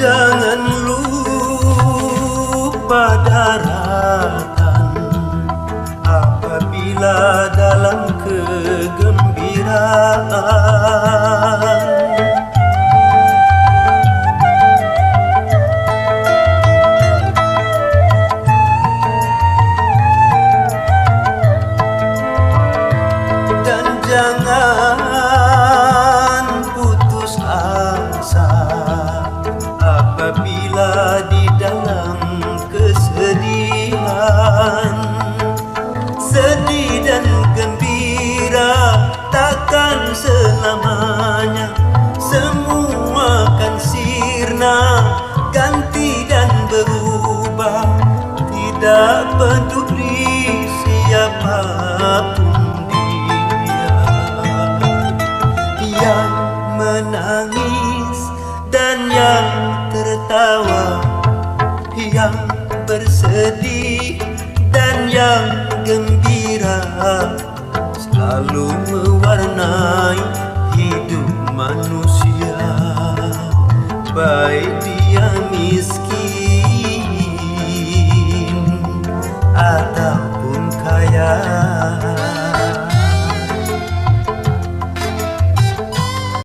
Jangan lupa daratan apabila dalam kegembiraan. Dan jangan putus asa apabila di dalam kesedihan. Sedih dan gembira takkan selamanya, semua kan sirna, ganti dan berubah. Tidak peduli siapapun dia yang menangis dan yang tertawa, yang bersedih dan yang gembira, selalu mewarnai hidup manusia, baik dia miskin